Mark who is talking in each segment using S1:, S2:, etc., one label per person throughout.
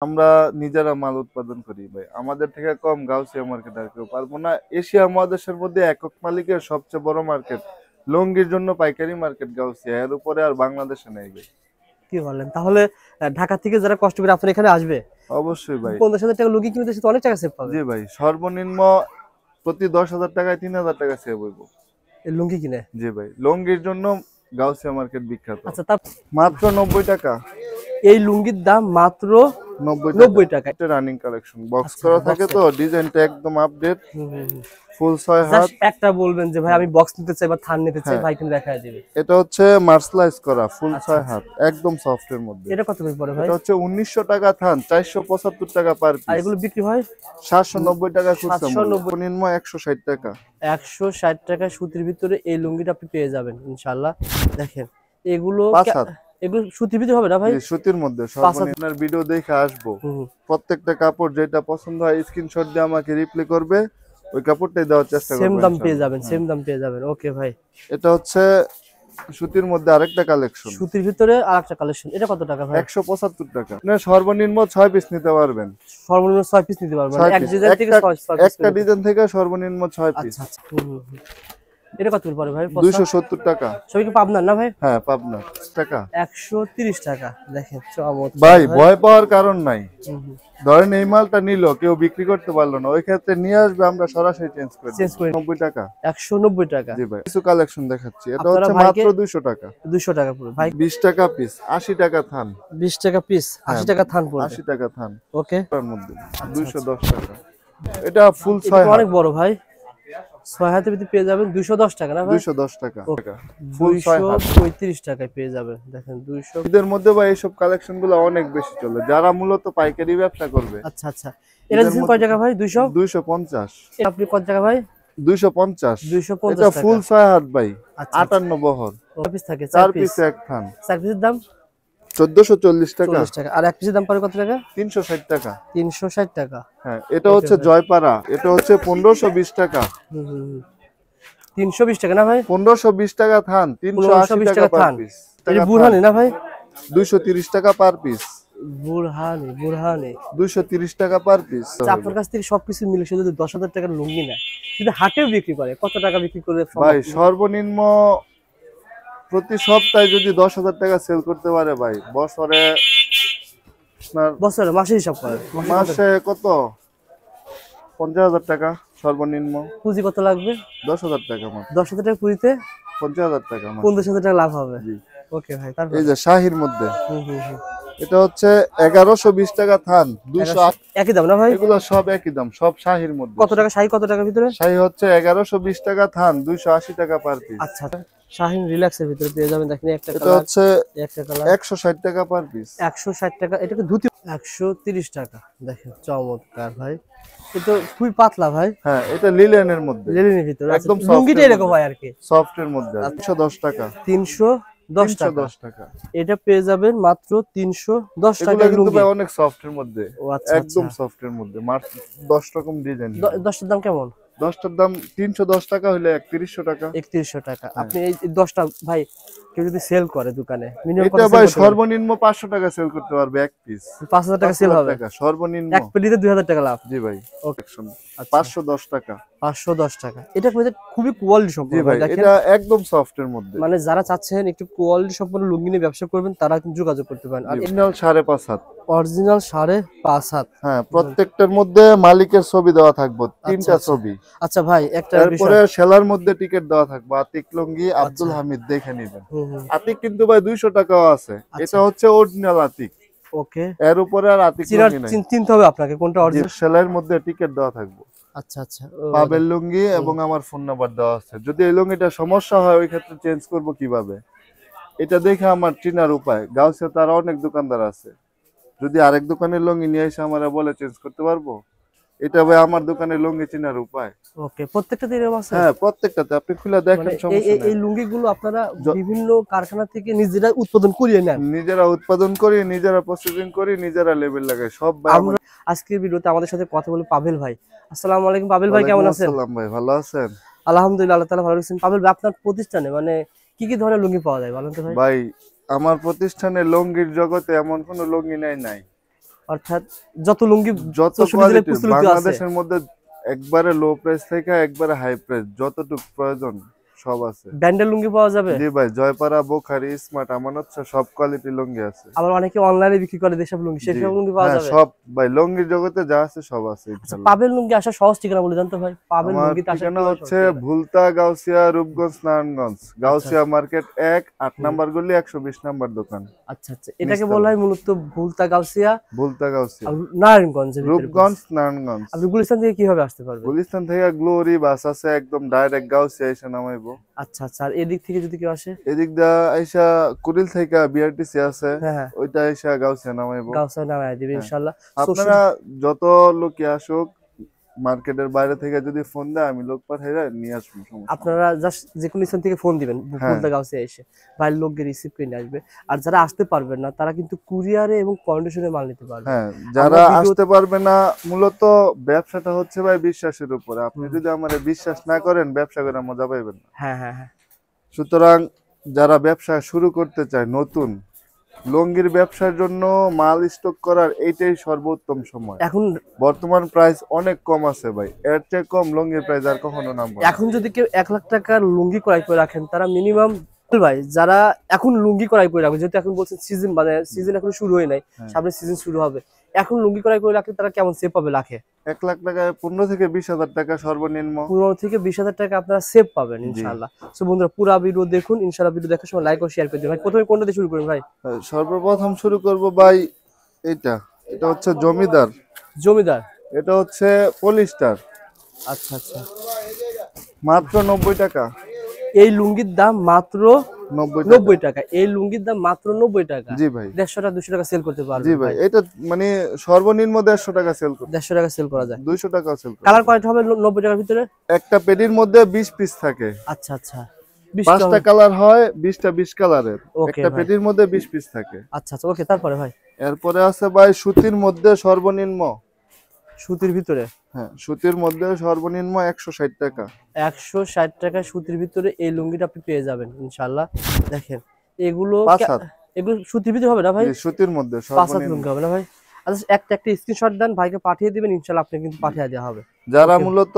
S1: আমরা নিজেরা মাল উৎপাদন করি ভাই, আমাদের থেকে কম গাউসিয়া মার্কেট আর কেউ পারবো না। এশিয়া মহাদেশের মধ্যে একক মালিকের সবচেয়ে বড় মার্কেট, লুঙ্গির জন্য পাইকারি মার্কেট গাউসিয়া, এর উপরে আর বাংলাদেশে নেই ভাই।
S2: কি বলেন তাহলে? ঢাকা থেকে যারা কষ্ট করে আপনার এখানে আসবে,
S1: অবশ্যই ভাই।
S2: 50,000 টাকা লুঙ্গি কিনতে তো অনেক টাকা সেভ পাবে।
S1: জি ভাই, সর্বনিম্ন প্রতি 10,000 টাকায় 3,000 টাকা সেভ হইব
S2: এই লুঙ্গি কিনে।
S1: জি ভাই, লুঙ্গির জন্য গাউসিয়া মার্কেট বিখ্যাত।
S2: আচ্ছা, তার
S1: মাত্র 90 টাকা।
S2: এই লুঙ্গির দাম মাত্র
S1: 90
S2: টাকা।
S1: এটা রানিং কালেকশন, বক্স করা থাকে তো, ডিজাইনটা একদম আপডেট, ফুল 6 হাত।
S2: জাস্ট একটা বলবেন যে ভাই আমি বক্স নিতে চাই বা থান নিতে চাই, ভাই কিন্তু দেখায় দিবে।
S1: এটা হচ্ছে মার্সলাইজ করা ফুল 6 হাত, একদম সফট এর মধ্যে।
S2: এটা কত করে পড়ে ভাই?
S1: এটা হচ্ছে 1900 টাকা থান, 475 টাকা পার পিস।
S2: আর এগুলো বিক্রি হয়
S1: 790 টাকা খুচরা মূল্য,
S2: 790
S1: সর্বনিম্ন 160 টাকা।
S2: 160 টাকা সুতির ভিতরে এই লুঙ্গিটা আপনি পেয়ে যাবেন ইনশাআল্লাহ। দেখেন এগুলো
S1: 5 হাত,
S2: এগুলো সুতির ভিতরে হবে না ভাই?
S1: সুতির মধ্যে। সর্বনিম্ন ভিডিও দেখে আসবো, প্রত্যেকটা কাপড় যেটা পছন্দ হয় স্ক্রিনশট দিয়ে আমাকে রিপ্লাই করবে, ওই কাপড়টাই দেওয়ার চেষ্টা করব।
S2: সেম দাম পেয়ে যাবেন, সেম দাম পেয়ে যাবেন। ওকে ভাই,
S1: এটা হচ্ছে সুতির মধ্যে আরেকটা কালেকশন,
S2: সুতির ভিতরে আরেকটা কালেকশন। এটা কত টাকা ভাই?
S1: 175 টাকা। আপনি সর্বনিম্ন 6 পিস নিতে পারবেন।
S2: সর্বনিম্ন 6 পিস নিতে পারবেন, এক ডিজাইন থেকে 6 পিস।
S1: একটা ডিজাইন থেকে সর্বনিম্ন 6 পিস।
S2: আচ্ছা আচ্ছা। এটা কত পড়ে ভাই?
S1: 270 টাকা।
S2: সবই কি পাবনার না ভাই?
S1: হ্যাঁ, পাবনা টাকা।
S2: 130 টাকা। দেখেন চমৎকার
S1: ভাই, ভয় পাওয়ার কারণ নাই। ধরেন এই মালটা নিল, কেউ বিক্রি করতে পারলো না, ওই ক্ষেত্রে নিয়ে আসবে, আমরা সরাসরি চেঞ্জ করে 90 টাকা।
S2: 190 টাকা।
S1: জি ভাই, কিছু কালেকশন দেখাচ্ছি। এটা হচ্ছে মাত্র 200 টাকা।
S2: 200 টাকা পুরো ভাই।
S1: 20 টাকা পিস, 80 টাকা থান।
S2: 20 টাকা পিস, 80 টাকা থান পড়বে।
S1: 80 টাকা থান।
S2: ওকে,
S1: তার মধ্যে 210 টাকা। এটা ফুল 6 হাত,
S2: অনেক বড় ভাই। 6 হাতের ভিতরে পেয়ে যাবেন 210 টাকা না ভাই?
S1: 210 টাকা। ফুল 6 হাত
S2: 235 টাকায় পেয়ে যাবেন। দেখেন 200
S1: এদের মধ্যে ভাই এইসব কালেকশন গুলো অনেক বেশি চলে, যারা মূলত পাইকারি ব্যবসা করবে।
S2: আচ্ছা আচ্ছা। এটা দিন কয় টাকা ভাই? 200
S1: 250।
S2: আপনি কত টাকা ভাই?
S1: 250।
S2: 250
S1: এটা
S2: টাকা।
S1: ফুল 6 হাত ভাই,
S2: আচ্ছা,
S1: 58 বহর,
S2: 4 পিস থাকে,
S1: 4 পিস এক থান।
S2: 4 পিসের দাম
S1: 1440 টাকা।
S2: 40 টাকা। আর এক পিসের দাম পড়ে কত টাকা?
S1: 360 টাকা।
S2: 360 টাকা।
S1: হ্যাঁ, এটা হচ্ছে জয়পাড়া, এটা হচ্ছে 1520 টাকা।
S2: 320 টাকা না ভাই?
S1: 1520 টাকা থান, 380 টাকা পার পিস।
S2: এটা বুরহানি না ভাই?
S1: 230 টাকা পার পিস।
S2: বুরহানি
S1: 230 টাকা পার পিস।
S2: আপনার কাছ থেকে সবকিছু মিলে শুধু 10,000 টাকার লুঙ্গি না, যদি হাটেও বিক্রি করে কত টাকা বিক্রি করে
S1: ভাই? সর্বনিম্ন প্রতি সপ্তাহে যদি 10,000 টাকা সেল করতে পারে ভাই,
S2: বছরে মাসে হিসাব করে
S1: মাসে কত? 50,000 টাকা সর্বনিম্ন।
S2: পুঁজি কত লাগবে?
S1: 10,000 টাকা মাত্র।
S2: 10,000 টাকা পুঁজিতে
S1: 50,000 টাকা মাত্র।
S2: 15,000 টাকা লাভ হবে। ওকে ভাই, তারপর
S1: এই যে শাহির মধ্যে, এটা হচ্ছে 1120 টাকা থান, 208
S2: একই দাম না ভাই?
S1: এগুলো সব একই দাম, সব শাহির মধ্যে।
S2: কত টাকা শাহি, কত টাকার ভিতরে?
S1: শাহি হচ্ছে 1120 টাকা থান, 280 টাকা পার পিস।
S2: আচ্ছা, শাহিন রিল্যাক্সের ভিতরে পেয়ে যাবেন। দেখেন একটা
S1: এটা হচ্ছে
S2: একটা কালার
S1: 160 টাকা পার পিস।
S2: 160 টাকা। এটাকে ধুতি 130 টাকা। দেখেন চমৎকার ভাই, এটা খুবই পাতলা ভাই।
S1: হ্যাঁ, এটা লিলেনের মধ্যে,
S2: লিলেনের ভিতরে
S1: একদম
S2: লুঙ্গিটা এরকম হয় আর কি,
S1: সফট এর মধ্যে। 310 টাকা।
S2: 310 টাকা। এটা পেয়ে যাবেন মাত্র 310 টাকা
S1: এগুলো কিন্তু
S2: লুঙ্গি।
S1: ভাই অনেক সফট এর মধ্যে,
S2: আচ্ছা,
S1: একদম সফট এর মধ্যে। 10 রকম ডিজাইন।
S2: 10টার দাম কেমন?
S1: 10টার দাম 310 টাকা হলে 3100 টাকা।
S2: 3100 টাকা। আপনি এই 10টা ভাই কেউ যদি সেল করে দোকানে মিনিমাম
S1: এটা ভাই সর্বনিম্ন 500 টাকা সেল করতে পারবে এক পিস।
S2: 5000 টাকা সেল হবে
S1: সর্বনিম্ন,
S2: এক প্লেটে 2000 টাকা লাভ।
S1: জি ভাই।
S2: ওকে,
S1: 510 টাকা।
S2: 510 টাকা। এটা খুবই কোয়ালিটি সম্পন্ন ভাই। দেখেন
S1: এটা একদম সফট এর মধ্যে,
S2: মানে যারা চাচ্ছেন একটু কোয়ালিটি সম্পন্ন লুঙ্গি নিয়ে ব্যবসা করবেন তারা কিন্তু যোগাযোগ করতে পারেন। আর
S1: অরিজিনাল 5.5 হাত।
S2: অরিজিনাল 5.5 হাত।
S1: হ্যাঁ, প্রত্যেকটার মধ্যে মালিকের ছবি দেওয়া থাকবে, 3টা ছবি।
S2: আচ্ছা ভাই, একটা
S1: তারপরে সেলার মধ্যে টিকেট দেওয়া থাকবে, আতিক লুঙ্গি আব্দুল হামিদ, দেখে নেবেন। আতিক কিন্তু ভাই 200 টাকাও আছে, এটা হচ্ছে অরিজিনাল আতিক।
S2: ওকে,
S1: এর উপরে আর আতিক লুঙ্গি নাই,
S2: চিনতে হবে আপনাকে কোনটা অরিজিনাল।
S1: সেলাইয়ের মধ্যে টিকেট দেওয়া থাকবে।
S2: আচ্ছা আচ্ছা,
S1: পাবেল লুঙ্গি এবং আমার ফোন নাম্বার দেওয়া আছে। যদি এই লুঙ্গিটা সমস্যা হয় ওই ক্ষেত্রে চেঞ্জ করব কিভাবে, এটা দেখে আমার চিনার উপায়। গাউসিয়া তার অনেক দোকানদার আছে, যদি আরেক দোকানের লুঙ্গি নিয়ে এসে আমারে বলে চেঞ্জ করতে পারবো, এটা ভাই আমার দোকানের লুঙ্গি চিনার উপায়।
S2: ওকে, প্রত্যেকটাতে এরকম আছে?
S1: হ্যাঁ, প্রত্যেকটাতে আপনি খুলে দেখেন, সমস্যা নেই।
S2: এই লুঙ্গিগুলো আপনারা বিভিন্ন কারখানা থেকে নিজেরা উৎপাদন করিয়ে নেন?
S1: নিজেরা উৎপাদন করি, নিজেরা প্রসেসিং করি, নিজেরা লেবেল লাগাই, সব ভাই।
S2: আমরা আজকের ভিডিওতে আমাদের সাথে কথা বলি পাবেল ভাই। আসসালামু আলাইকুম পাবেল ভাই, কেমন আছেন?
S1: আসসালাম ভাই, ভালো আছেন?
S2: আলহামদুলিল্লাহ, আল্লাহ তাআলা ভালো রাখছেন। পাবেল ভাই, আপনার প্রতিষ্ঠানে মানে কি কি ধরনের লুঙ্গি পাওয়া যায় বলেন তো ভাই?
S1: ভাই, আমার প্রতিষ্ঠানে লুঙ্গির জগতে এমন কোনো লুঙ্গি নাই।
S2: অর্থাৎ যত লুঙ্গি
S1: যত
S2: 64 জেলায়
S1: কোয়ালিটি
S2: প্রচলিত আছে।
S1: বাংলাদেশের মধ্যে একবারে লো প্রাইস থেকে একবারে হাই প্রাইস যতটুকু প্রয়োজন সব আছে।
S2: ব্র্যান্ডের লুঙ্গি পাওয়া যাবে।
S1: জি ভাই, জয়পাড়া, বোখারি, স্মার্ট, আমানত সব কোয়ালিটি লুঙ্গি আছে।
S2: আবার অনেকে অনলাইনে বিক্রি করে যেসব লুঙ্গি,
S1: জি,
S2: সেসব লুঙ্গি পাওয়া
S1: হ্যাঁ
S2: যাবে।
S1: সব ভাই লুঙ্গির জগতে যা আছে সব আছে
S2: আচ্ছা,
S1: ইনশাআল্লাহ।
S2: পাবেল লুঙ্গি আসা সহজ ঠিকানা বলে জানতো ভাই? পাবেল
S1: আমার
S2: লুঙ্গিতে আসা
S1: ঠিকানা হচ্ছে ভুলতা, গাউসিয়া, রূপগঞ্জ, নারায়ণগঞ্জ। গাউসিয়া মার্কেট 1, 8 নাম্বার গলি, 120 নাম্বার দোকান।
S2: আচ্ছা আচ্ছা, এটাকে বলা হয় মূলত ভুলতা গাউসিয়া,
S1: ভুলতা, গাউসিয়া,
S2: নারায়ণগঞ্জের ভিতরে।
S1: রূপগঞ্জ, নারায়ণগঞ্জ।
S2: আপনি গুলিস্তান থেকে কিভাবে আসতে পারবেন?
S1: গুলিস্তান থেকে গ্লোরি বাস আছে, একদম ডাইরেক্ট গাউসিয়া এসে নামাইবো।
S2: আচ্ছা আচ্ছা, আর এদিক থেকে যদি কেউ আসে?
S1: এদিক দা আইসা কুড়িল থেকে বিআরটিসি আছে,
S2: হ্যাঁ হ্যাঁ,
S1: ওইটা আইসা গাউসিয়া নামাইবো।
S2: গাউসিয়া নামায় দিবে
S1: হ্যাঁ।
S2: ইনশাআল্লাহ।
S1: আপনারা যত লোকই আসুক, মার্কেটের বাইরে থেকে যদি ফোন দেয় আমি লোক পাঠাই নিয়ে আসবো, সমস্যা নেই।
S2: আপনারা জাস্ট যে কোনো স্থান থেকে ফোন দিবেন,
S1: হ্যাঁ।
S2: ভুলতা গাউসিয়া এসে ভাই লোককে রিসিভ করে নিয়ে আসবে। আর যারা আসতে পারবেন না তারা কিন্তু কুরিয়ারে এবং কন্ডিশনে মাল নিতে পারবে।
S1: হ্যাঁ, যারা
S2: আমরা ভিডিও-
S1: আসতে পারবে না, মূলত ব্যবসাটা হচ্ছে ভাই বিশ্বাসের উপরে। আপনি যদি আমার বিশ্বাস না করেন, ব্যবসা করে মজা পাইবেন না।
S2: হ্যাঁ হ্যাঁ হ্যাঁ,
S1: সুতরাং যারা ব্যবসা শুরু করতে চায় নতুন, লুঙ্গির ব্যবসার জন্য মাল স্টক করার এইটাই সর্বোত্তম সময়।
S2: এখন
S1: বর্তমান প্রাইস অনেক কম আছে ভাই, এর চেয়ে কম লুঙ্গির প্রাইস আর কখনো নামবে না।
S2: এখন যদি কেউ 1 লাখ টাকার লুঙ্গি ক্রয় করে রাখেন, তারা মিনিমাম ভাই যারা এখন লুঙ্গি ক্রয় করে রাখবে, যেহেতু এখন বলছেন সিজন, মানে সিজন এখন শুরু হয় নাই,
S1: হ্যাঁ।
S2: সামনে সিজন শুরু হবে, এখন লুঙ্গি ক্রয় করে রাখলে তারা কেমন সেভ পাবে? লাখে
S1: 1 লাখ টাকায় 15 থেকে 20,000 টাকা সর্বনিম্ন।
S2: 15 থেকে 20,000 টাকা আপনারা সেভ পাবেন ইনশাআল্লাহ। সো বন্ধুরা পুরো ভিডিও দেখুন ইনশাআল্লাহ। ভিডিও দেখার সময় লাইক ও শেয়ার করে দিন ভাই। প্রথমে কোনটা দিয়ে শুরু করুন ভাই?
S1: সর্বপ্রথম শুরু করব ভাই এটা হচ্ছে জমিদার,
S2: জমিদার।
S1: এটা হচ্ছে পলিস্টার,
S2: আচ্ছা আচ্ছা,
S1: মাত্র 90 টাকা।
S2: এই লুঙ্গির দাম মাত্র
S1: 90 টাকা।
S2: 90 টাকা। এই লুঙ্গির দাম মাত্র 90 টাকা।
S1: জি ভাই।
S2: 150 টাকা 200 টাকা সেল করতে পারবেন।
S1: জি ভাই, এটা মানে সর্বনিম্ন 150 টাকা সেল করে,
S2: 150 টাকা সেল করা যায়।
S1: 200 টাকা সেল করে।
S2: কালার কয়টা হবে 90 টাকার ভিতরে?
S1: একটা পেটির মধ্যে 20 পিস থাকে।
S2: আচ্ছা আচ্ছা, 20
S1: 5টা কালার হয়, 20টা 20 কালারের।
S2: ওকে
S1: একটা
S2: ভাই।
S1: পেটির মধ্যে 20 পিস থাকে।
S2: আচ্ছা আচ্ছা, ওকে। তারপরে ভাই
S1: এরপরে আছে ভাই সুতির মধ্যে সর্বনিম্ন,
S2: সুতির ভিতরে,
S1: হ্যাঁ সুতির মধ্যে সর্বনিম্ন 160 টাকা।
S2: 160 টাকা সুতির ভিতরে এই লুঙ্গিটা আপনি পেয়ে যাবেন ইনশাআল্লাহ। দেখেন এগুলো
S1: পাঁচ হাত।
S2: এগুলো সুতির ভিতরে হবে না ভাই?
S1: জি, সুতির মধ্যে
S2: 5 হাত
S1: সর্বনিম্ন।
S2: লুঙ্গি হবে না ভাই? আচ্ছা, একটা স্ক্রিনশট দেন, ভাইকে পাঠিয়ে দিবেন ইনশাআল্লাহ, আপনি কিন্তু পাঠিয়ে দেওয়া হবে।
S1: যারা
S2: Okay.
S1: মূলত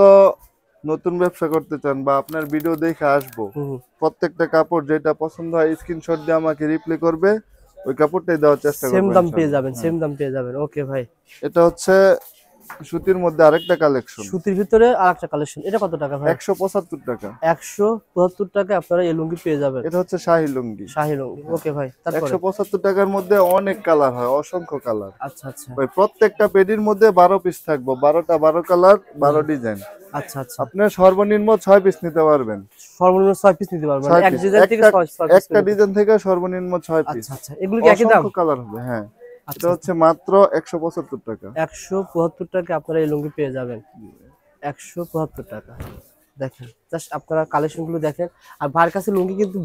S1: নতুন ব্যবসা করতে চান বা আপনার ভিডিও দেখে আসবো,
S2: হুম,
S1: প্রত্যেকটা কাপড় যেটা পছন্দ হয় স্ক্রিনশট দিয়ে আমাকে রিপ্লাই করবে, ওই কাপড়টাই দেওয়ার চেষ্টা
S2: সেম
S1: করব
S2: দাম পেয়ে
S1: ইনশাআল্লাহ।
S2: যাবেন, সেম দাম পেয়ে যাবেন। ওকে ভাই,
S1: এটা হচ্ছে সুতির মধ্যে আরেকটা কালেকশন,
S2: সুতির ভিতরে আরেকটা কালেকশন। এটা কত টাকা ভাই?
S1: 175 টাকা।
S2: 175 টাকা আপনারা এই লুঙ্গি পেয়ে যাবেন,
S1: এটা হচ্ছে শাহী লুঙ্গি,
S2: শাহী লুঙ্গি। ওকে ভাই, তারপরে
S1: 175 টাকার মধ্যে অনেক কালার হয়, অসংখ্য কালার।
S2: আচ্ছা আচ্ছা
S1: ওই প্রত্যেকটা পেডির মধ্যে 12 পিস থাকবো, 12টা 12 কালার 12 ডিজাইন।
S2: আচ্ছা আচ্ছা,
S1: আপনি সর্বনিম্ন 6 পিস নিতে পারবেন।
S2: সর্বনিম্ন 6 পিস নিতে পারবেন,
S1: 6
S2: এক
S1: পিস।
S2: ডিজাইন থেকে 6 পিস।
S1: একটা ডিজাইন থেকে সর্বনিম্ন 6 পিস।
S2: আচ্ছা আচ্ছা, এগুলো কি একই দাম?
S1: অসংখ্য কালার হবে, হ্যাঁ। এটা
S2: আচ্ছা,
S1: হচ্ছে মাত্র 175 টাকা।
S2: 175 টাকা আপনারা এই লুঙ্গি পেয়ে যাবেন, 175 টাকা। দেখেন জাস্ট আপনারা কালেকশন গুলো দেখেন। আর ভাইয়ের কাছে লুঙ্গি কিন্তু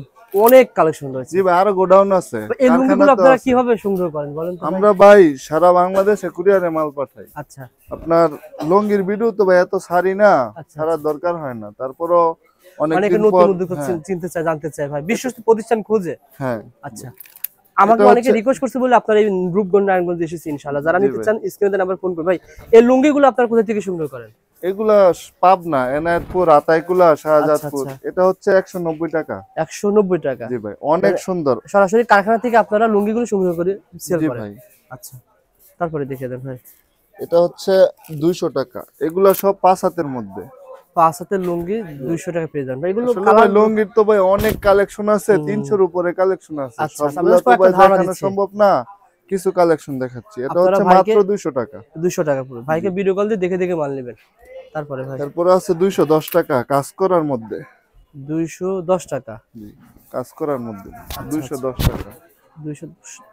S2: অনেক কালেকশন রয়েছে।
S1: জি ভাই, আরো গোডাউন আছে।
S2: এই লুঙ্গিগুলো
S1: কারখানা তো
S2: আপনারা
S1: আছে।
S2: কিভাবে সংগ্রহ করেন বলেন তো ভাই?
S1: আমরা ভাই সারা বাংলাদেশে কুরিয়ারে মাল পাঠাই।
S2: আচ্ছা
S1: আপনার লুঙ্গির ভিডিও তো ভাই এত সারি না,
S2: আচ্ছা,
S1: সারা দরকার হয় না। তারপরও অনেক
S2: অনেকে
S1: দিন
S2: নতুন
S1: পর,
S2: উদ্যোক্তা
S1: হ্যাঁ,
S2: চিনতে চায়, জানতে চায় ভাই, বিশ্বস্ত প্রতিষ্ঠান খোঁজে।
S1: হ্যাঁ।
S2: আচ্ছা, আমাকে
S1: এটা
S2: অনেকে
S1: হচ্ছে-
S2: রিকোয়েস্ট করছে বলে আপনার এই রূপগঞ্জ নারায়ণগঞ্জ এসেছি ইনশাআল্লাহ। যারা
S1: জি
S2: নিতে
S1: ভাই।
S2: চান স্ক্রিনে নাম্বার ফোন করুন ভাই। এই লুঙ্গিগুলো আপনারা কোথা থেকে সংগ্রহ করেন?
S1: এগুলা পাবনা, এনায়েতপুর, আতাইকুলা, শাহজাদপুর।
S2: আচ্ছা।
S1: এটা হচ্ছে 190 টাকা।
S2: 190 টাকা।
S1: জি ভাই, অনেক সুন্দর।
S2: সরাসরি কারখানা থেকে আপনারা লুঙ্গিগুলো সংগ্রহ করে সেল
S1: জি
S2: করেন?
S1: ভাই,
S2: আচ্ছা, তারপরে দেখিয়ে দেন ভাই।
S1: এটা হচ্ছে 200 টাকা। এগুলা সব 5 হাতের মধ্যে।
S2: 5 হাতের লুঙ্গি 200 টাকা পেয়ে যান ভাই। এগুলো
S1: আসলে
S2: কালার
S1: ভাই লুঙ্গির তো ভাই অনেক কালেকশন আছে, 300 এর উপরে কালেকশন আছে।
S2: আচ্ছা,
S1: সবগুলো তো
S2: আপনাদের
S1: ভাই
S2: কয়েকটা ধারণা
S1: দেখানো
S2: দিচ্ছি।
S1: সম্ভব না, কিছু কালেকশন দেখাচ্ছি। এটা
S2: আপনারা
S1: হচ্ছে
S2: ভাইকে-
S1: মাত্র 200 টাকা।
S2: 200 টাকা পুরো। ভাইকে ভিডিও কল দিয়ে দেখে দেখে মাল নেবেন। তারপরে ভাই
S1: তারপরে আছে 210 টাকা কাজ করার মধ্যে।
S2: 210 টাকা।
S1: জি, কাজ করার মধ্যে 210 টাকা।
S2: 200।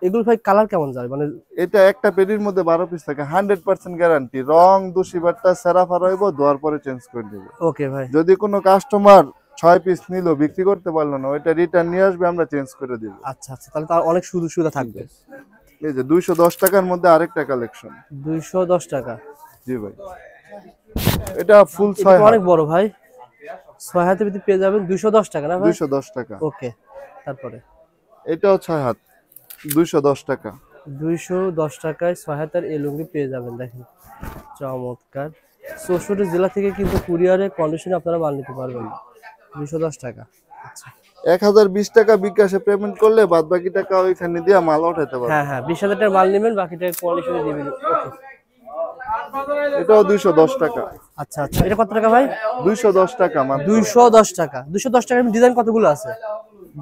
S2: এগুলো ভাই কালার কেমন যায়? মানে
S1: এটা একটা পেডির মধ্যে 12 পিস থাকে, 100% গ্যারান্টি। রং দোষিবারটা সেরা ফার হইব, ধোয়ার পরে চেঞ্জ করে দেব।
S2: ওকে ভাই,
S1: যদি কোনো কাস্টমার 6 পিস নিল, বিক্রি করতে পারলো না, ওইটা রিটার্ন নিয়ে আসবে, আমরা চেঞ্জ করে দিব।
S2: আচ্ছা আচ্ছা, তাহলে তো আর অনেক সুবিধা থাকবে।
S1: এই যে 210 টাকার মধ্যে আরেকটা কালেকশন।
S2: 210 টাকা।
S1: জি ভাই, এটা ফুল
S2: এটা
S1: 6
S2: তো
S1: হাত,
S2: অনেক বড় ভাই। 6 হাতের ভিতরে পেয়ে যাবেন 210 টাকা না ভাই?
S1: 210 টাকা।
S2: ওকে, তারপরে
S1: এটাও 6 হাত, 210 টাকা।
S2: 210 টাকায় 6 হাতের এই লুঙ্গি পেয়ে যাবেন। দেখেন চমৎকার। 64 জেলা থেকে কিন্তু কুরিয়ারে কন্ডিশনে আপনারা মাল নিতে পারবেন। 210 টাকা। আচ্ছা
S1: 1020 টাকা বিকাশে পেমেন্ট করলে বাদ বাকি টাকা ওইখানে দিয়ে মাল উঠাতে পারবে।
S2: হ্যাঁ 20,000 টাকার মাল নেবেন, বাকিটা কন্ডিশনে দিবেন। ওকে
S1: এটাও 210 টাকা।
S2: আচ্ছা এটা কত টাকা ভাই?
S1: 210 টাকা মাত্র।
S2: 210 টাকা। 210 টাকার ডিজাইন কতগুলো আছে?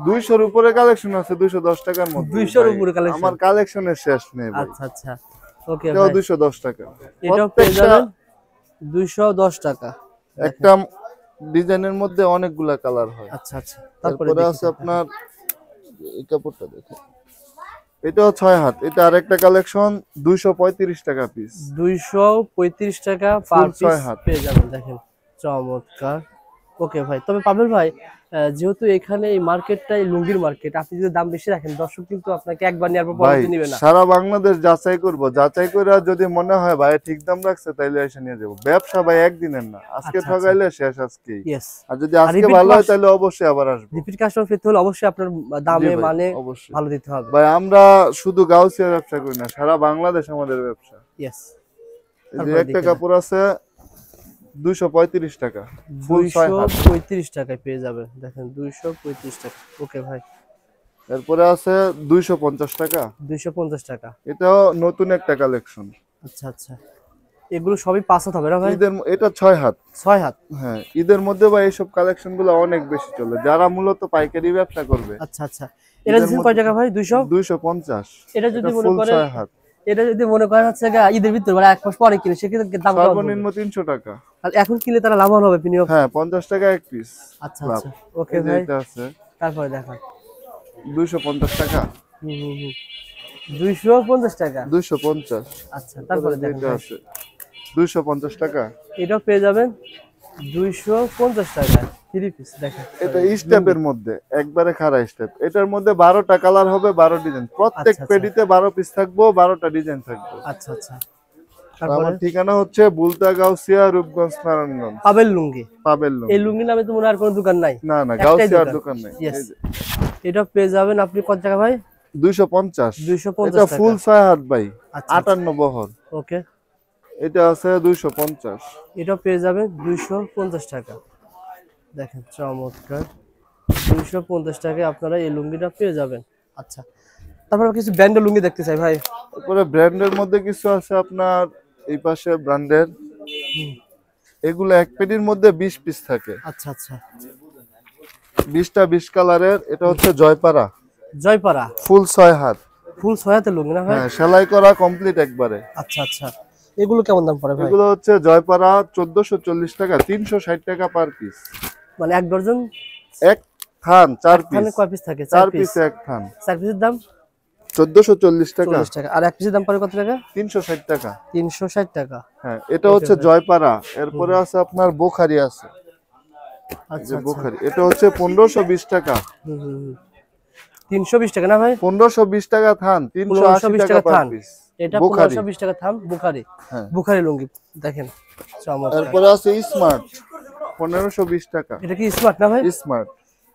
S1: 200 এর উপরে কালেকশন আছে 210 টাকার মধ্যে।
S2: 200 এর উপরে কালেকশন।
S1: আমার কালেকশনের শেষ নেই ভাই।
S2: আচ্ছা ওকে
S1: এটাও
S2: ভাই।
S1: 210 টাকা।
S2: এটাও পেয়ে যাবেন 210 টাকা।
S1: একটা ডিজাইনের মধ্যে অনেকগুলা কালার হয়।
S2: আচ্ছা তারপরে
S1: তারপরে আছে আপনার এই কাপড়টা দেখুন, এটাও 6 হাত। এটা আরেকটা কালেকশন 235 টাকা পিস।
S2: 235 টাকা পার
S1: Full 6
S2: পিস
S1: হাত।
S2: পেয়ে যাবেন। দেখেন চমৎকার। ওকে ভাই, তবে পাবেল ভাই যেহেতু এখানে এই মার্কেটটাই লুঙ্গির মার্কেট, আপনি যদি দাম বেশি রাখেন দর্শক কিন্তু আপনাকে একবার নেওয়ার পর
S1: ভাই
S2: পরবর্তী নেবে না।
S1: সারা বাংলাদেশ যাচাই করব, যাচাই করে যদি মনে হয় ভাই ঠিক দাম রাখছে তাইলে এসে নিয়ে যাব। ব্যবসা ভাই একদিনের না, আজকে
S2: আচ্ছা।
S1: ঠকাইলে শেষ আজকেই।
S2: ইয়েস।
S1: আর যদি
S2: আর
S1: আজকে
S2: repeat
S1: ভালো হয়
S2: class-
S1: তাহলে অবশ্যই আবার আসবো।
S2: রিপিট কাস্টমার পেতে হলে অবশ্যই আপনার
S1: জি
S2: দামে
S1: ভাই,
S2: মানে
S1: অবশ্যই।
S2: ভালো দিতে হবে।
S1: ভাই আমরা শুধু গাউসিয়া ব্যবসা করি না, সারা বাংলাদেশ আমাদের ব্যবসা।
S2: ইয়েস।
S1: এই যে একটা কাপড় আছে 235 টাকা, ফুল 6 হাত।
S2: 235 টাকায় পেয়ে যাবেন। দেখেন 235 টাকা। ওকে ভাই।
S1: এরপরে আছে 250 টাকা।
S2: 250 টাকা।
S1: এটাও নতুন একটা কালেকশন।
S2: আচ্ছা এগুলো সবই 5 হাত হবে না ভাই?
S1: এটা 6 হাত।
S2: 6 হাত।
S1: হ্যাঁ, ঈদের মধ্যে ভাই এইসব কালেকশন গুলো অনেক বেশি চলে, যারা মূলত পাইকারি ব্যবসা করবে।
S2: আচ্ছা এটা দিচ্ছেন কয় টাকা ভাই? 200?
S1: 250।
S2: এটা যদি মনে
S1: ফুল
S2: করেন
S1: 6 হাত।
S2: এটা যদি মনে করেন হচ্ছে ঈদের ভিতর মানে 1 মাস পরে কিনে সেক্ষেত্রে দাম কেমন পড়বে?
S1: সর্বনিম্ন 300 টাকা।
S2: আর এখন কিনলে তারা লাভবান হবে বিনিয়োগ।
S1: হ্যাঁ 50 টাকা এক পিস।
S2: আচ্ছা ওকে
S1: এই যে
S2: ভাই।
S1: এটা আছে
S2: তারপরে দেখান
S1: 250 টাকা।
S2: 250 টাকা।
S1: 250।
S2: আচ্ছা তারপরে
S1: এটা
S2: দেখান ভাই।
S1: আছে 250 টাকা।
S2: এটাও পেয়ে যাবেন 250 টাকা 3 পিস। দেখেন
S1: এটা স্টেপের মধ্যে একবারে খাড়া স্টেপ। এটার মধ্যে 12টা কালার হবে, 12 ডিজাইন। প্রত্যেক
S2: আচ্ছা।
S1: পেডিতে 12 পিস থাকবো, 12টা ডিজাইন থাকবে।
S2: আচ্ছা
S1: আর
S2: তারপরে
S1: আমার ঠিকানা হচ্ছে বুলতা গাউসিয়া, রূপগঞ্জ, নারায়ণগঞ্জ।
S2: পাবেল লুঙ্গি।
S1: পাবেল
S2: এই লুঙ্গি নামে তো মনে হয় আর কোনো দোকান নাই।
S1: না
S2: একটাই
S1: গাউসিয়ার
S2: দোকান।
S1: দোকান নাই।
S2: Yes.
S1: এই যে
S2: এটা পেয়ে যাবেন আপনি কত টাকা ভাই?
S1: 250।
S2: 250
S1: এটা
S2: টাকা।
S1: ফুল 6 হাত ভাই,
S2: আচ্ছা।
S1: 58 বহর।
S2: ওকে
S1: এটা আছে 250।
S2: এটা পেয়ে যাবেন 250 টাকা। দেখেন চমৎকার। 250 টাকায় আপনারা এই লুঙ্গিটা পেয়ে যাবেন। আচ্ছা তারপর কিছু ব্র্যান্ডের লুঙ্গি দেখতে চাই ভাই।
S1: তারপরে ব্র্যান্ডের মধ্যে কিছু আছে আপনার এই পাশে ব্র্যান্ডের। এগুলো এক পেটির মধ্যে 20 পিস থাকে।
S2: আচ্ছা
S1: 20টা 20 কালারের। এটা হচ্ছে জয়পাড়া,
S2: জয়পাড়া
S1: ফুল 6 হাত।
S2: ফুল 6 হাতের লুঙ্গি না ভাই?
S1: হ্যাঁ, সেলাই করা কমপ্লিট একবারে।
S2: আচ্ছা এগুলো কেমন দাম পড়ে ভাই?
S1: এগুলো হচ্ছে জয়পাড়া 1440 টাকা, 360 টাকা পার পিস।
S2: মানে এক ডজন
S1: এক থান 4
S2: থানে
S1: পিস।
S2: কয় পিস থাকে?
S1: 4
S2: 4 পিস।
S1: পিসে এক থান।
S2: 4 পিসের দাম
S1: 1440 টাকা।
S2: 40 টাকা। আর এক পিসের দাম পড়ে কত টাকা?
S1: 360 টাকা।
S2: 360 টাকা।
S1: হ্যাঁ, এটা হচ্ছে জয়পাড়া। এরপরে আছে আপনার বোখারি আছে।
S2: আচ্ছা
S1: বোখারি এটা হচ্ছে 1520 টাকা।
S2: 320 টাকা না ভাই?
S1: 1520 টাকা থান, 380 টাকা পার পিস।
S2: এটা
S1: বোখারি।
S2: 1520 টাকা থাম বুখারি।
S1: হ্যাঁ।
S2: বুখারি লুঙ্গি দেখেন চমৎকার।
S1: এরপরে আছে স্মার্ট 1520 টাকা।
S2: এটা কি স্মার্ট না ভাই?
S1: স্মার্ট।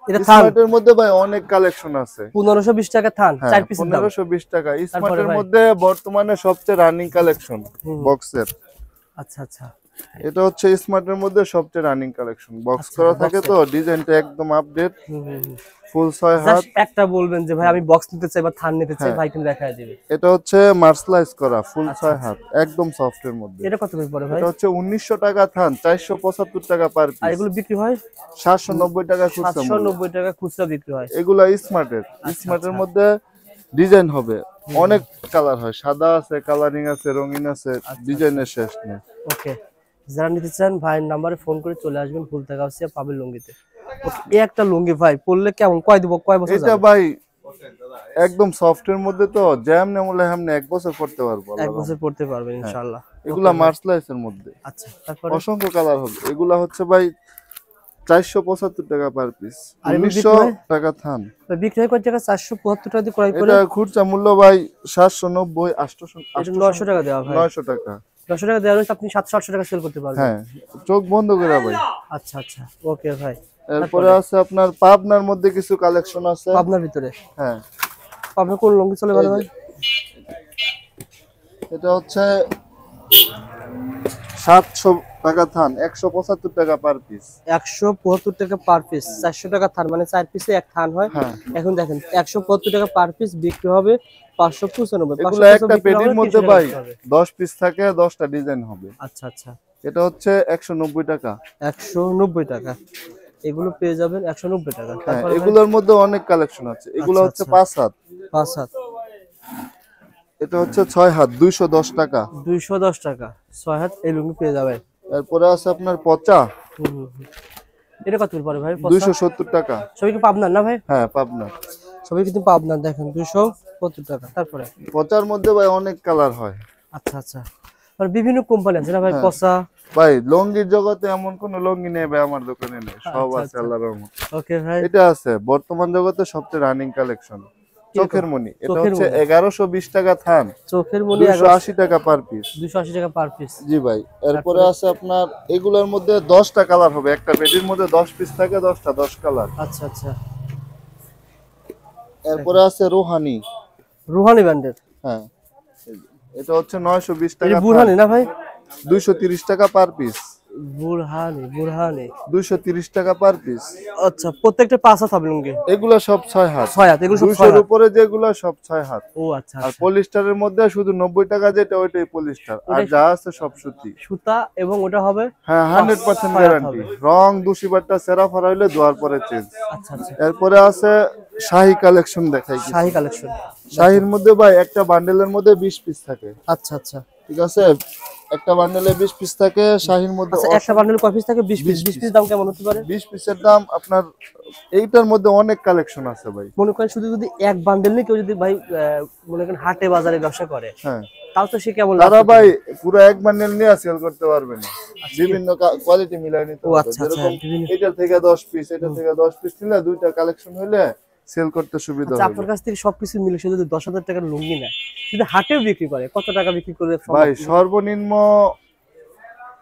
S2: এটা থান
S1: স্মার্টের মধ্যে ভাই অনেক কালেকশন আছে।
S2: 1520 টাকা থান 4 পিসের দাম।
S1: 1520 টাকা। স্মার্টের
S2: ভাই?
S1: মধ্যে বর্তমানে সবচেয়ে রানিং কালেকশন বক্সের।
S2: আচ্ছা
S1: এটা হচ্ছে স্মার্টের মধ্যে সবচেয়ে রানিং কালেকশন। বক্স করা থাকে তো, ডিজাইনটা একদম আপডেট। ফুল 6 হাত।
S2: জাস্ট একটা বলবেন যে ভাই আমি বক্স নিতে চাই বা থান নিতে চাই, ভাই কিন্তু দেখায় দিবে।
S1: এটা হচ্ছে মার্সলাইজ করা ফুল 6 হাত, একদম সফটের মধ্যে।
S2: এটা কত করে পড়ে ভাই?
S1: এটা হচ্ছে 1900 টাকা থান, 475 টাকা পার
S2: আর
S1: পিস।
S2: এগুলো বিক্রি হয়
S1: 790 টাকা খুচরা মূল্য।
S2: 790 টাকা খুচরা বিক্রি হয়।
S1: এগুলা স্মার্টের। স্মার্টের মধ্যে ডিজাইন হবে অনেক, কালার হয়, সাদা আছে, কালারিং আছে, রঙিন আছে, ডিজাইনের শেষ নেই।
S2: ওকে যারা নিতে চান ভাইয়ের নাম্বারে ফোন করে চলে আসবেন ফুলতা গাউসিয়া পাবেল লুঙ্গিতে। এই একটা লুঙ্গি ভাই পরলে কেমন কয় বছর
S1: এটা
S2: যাবে?
S1: ভাই একদম সফটের মধ্যে তো যেমনে মূল্য হেমনে 1 বছর পড়তে পারবো।
S2: 1 বছর পড়তে পারবেন ইনশাআল্লাহ।
S1: এগুলা মার্সলাইজের মধ্যে।
S2: আচ্ছা তারপরে
S1: অসংখ্য কালার হবে। এগুলা হচ্ছে ভাই 475 টাকা পার পিস,
S2: আর এগুলো
S1: 1900 টাকা থান।
S2: বিক্রি হয় কত টাকা? 475 টাকা দিয়ে ক্রয় করে
S1: এটা খুচরা মূল্য ভাই 790 800
S2: এটা 900 টাকা দেওয়া ভাই।
S1: 900 টাকা।
S2: 900 টাকা দেওয়া হলে আপনি 700-800 টাকা সেল করতে পারবেন।
S1: হ্যাঁ, চোখ বন্ধ করে ভাই।
S2: আচ্ছা ওকে ভাই।
S1: এরপরে আছে আপনার পাবনার মধ্যে কিছু কালেকশন আছে।
S2: পাবনার ভিতরে
S1: হ্যাঁ,
S2: পাবনা কোন লুঙ্গি চলে ভালো ভাই?
S1: এটা হচ্ছে 700 টাকা থান, 175 টাকা পার পিস।
S2: 175 টাকা পার পিস, 400 টাকা থান, মানে 4 পিসে এক থান হয়।
S1: হ্যাঁ,
S2: এখন দেখেন 175 টাকা পার পিস বিক্রি হবে 595।
S1: এগুলো একটা পেটির মধ্যে ভাই 10 পিস থাকে, 10টা ডিজাইন হবে।
S2: আচ্ছা আচ্ছা,
S1: এটা হচ্ছে 190 টাকা।
S2: 190 টাকা এগুলো পেয়ে যাবেন 190 টাকা।
S1: হ্যাঁ,
S2: তারপর
S1: এগুলোর মধ্যে অনেক কালেকশন আছে। এগুলো
S2: আচ্ছা,
S1: হচ্ছে
S2: আচ্ছা।
S1: 5 হাত,
S2: 5 হাত,
S1: এটা হচ্ছে 6 হাত, 210 টাকা।
S2: 210 টাকা 6 হাত এই লুঙ্গি পেয়ে যাবেন।
S1: এরপরে আছে আপনার পচা,
S2: হুম, হুম, হুম। এটা কত পড়ে ভাই?
S1: 270 টাকা।
S2: সবই কি পাবনার না ভাই?
S1: হ্যাঁ, পাবনা।
S2: সবই কিন্তু পাবনার, দেখেন 270 টাকা। তারপরে
S1: পচার মধ্যে ভাই অনেক কালার হয়।
S2: আচ্ছা আচ্ছা, মানে বিভিন্ন কোম্পানি আছে না ভাই?
S1: হ্যাঁ।
S2: পচা,
S1: ভাই লঙ্গির জগতে এমন কোন লঙ্গি নেই ভাই আমার দোকানে নেই, সব
S2: আচ্ছা,
S1: আছে
S2: আচ্ছা।
S1: আল্লাহর রহমত।
S2: ওকে ভাই।
S1: এটা আছে বর্তমান জগতে সবচেয়ে রানিং কালেকশন, চোখের মনি। এটা
S2: চোখের
S1: হচ্ছে
S2: মণি।
S1: 1120 টাকা থান,
S2: চোখের মনি
S1: 280 টাকা পার পিস।
S2: 280 টাকা পার পিস।
S1: জি ভাই। এরপরে আছে আপনার এগুলোর মধ্যে 10টা কালার হবে, একটা পেটির মধ্যে 10 পিস থাকে, 10টা 10 কালার।
S2: আচ্ছা আচ্ছা,
S1: এরপরে আছে রোহানি।
S2: রুহানি ব্র্যান্ডের।
S1: হ্যাঁ, এটা হচ্ছে 920
S2: এটা
S1: টাকা
S2: বুরহানি
S1: থান,
S2: না ভাই?
S1: 230 টাকা পার পিস।
S2: বুরহানি, বুরহানি।
S1: 230 টাকা পার পিস।
S2: আচ্ছা, প্রত্যেকটা 5 হাত হবে লুঙ্গি?
S1: এগুলো সব 6 হাত।
S2: 6 হাত, এগুলো সব 6
S1: 200 এর
S2: হাত।
S1: উপরে যেগুলো সব 6 হাত।
S2: ও আচ্ছা
S1: আর
S2: আচ্ছা।
S1: পলিস্টারের মধ্যে শুধু 90 টাকা যেটা, ওইটাই পলিস্টার, আর
S2: ওটাই
S1: যা আছে সব সুতি।
S2: সুতা, এবং ওটা হবে
S1: হ্যাঁ, 100%
S2: 6 হাত
S1: গ্যারান্টি।
S2: হবে।
S1: রং দুশিবারটা সেরা ফারা হইলে ধোয়ার পরে চেঞ্জ।
S2: আচ্ছা আচ্ছা,
S1: এরপরে আছে শাহী কালেকশন দেখাই কিছু।
S2: শাহী কালেকশন।
S1: শাহীর মধ্যে ভাই একটা বান্ডেলের মধ্যে 20 পিস থাকে,
S2: আচ্ছা আচ্ছা,
S1: ঠিক আছে? একটা বান্ডেলে 20 পিস থাকে শাহীর মধ্যে।
S2: আচ্ছা একটা বান্ডেল কয় পিস থাকে? 20 পিস। 20 পিস দাম কেমন হতে পারে?
S1: 20 পিসের দাম আপনার, এইটার মধ্যে অনেক কালেকশন আছে ভাই।
S2: মনে করেন শুধু যদি এক বান্ডেল নিয়ে কেউ যদি ভাই মনে করেন হাটে বাজারে ব্যবসা করে,
S1: হ্যাঁ,
S2: তাও তো সে কেমন
S1: তারা
S2: লাভ
S1: ভাই
S2: করতে
S1: পুরো এক বান্ডেল নিয়ে সেল করতে পারবে না, বিভিন্ন কোয়ালিটি মিলাই নিতে
S2: ও
S1: হবে।
S2: আচ্ছা আচ্ছা,
S1: যেরকম
S2: বিভিন্ন-
S1: এটার থেকে 10 পিস, এটা থেকে 10 পিস নিলে দুইটা কালেকশন হইলে সেল করতে সুবিধা
S2: আচ্ছা,
S1: হবে।
S2: আপনার কাছ থেকে সবকিছু মিলে সে যদি 10,000 টাকার লুঙ্গি নেয়, যদি হাটেও বিক্রি করে, কত টাকা বিক্রি করবে সম্ভব?
S1: ভাই সর্বনিম্ন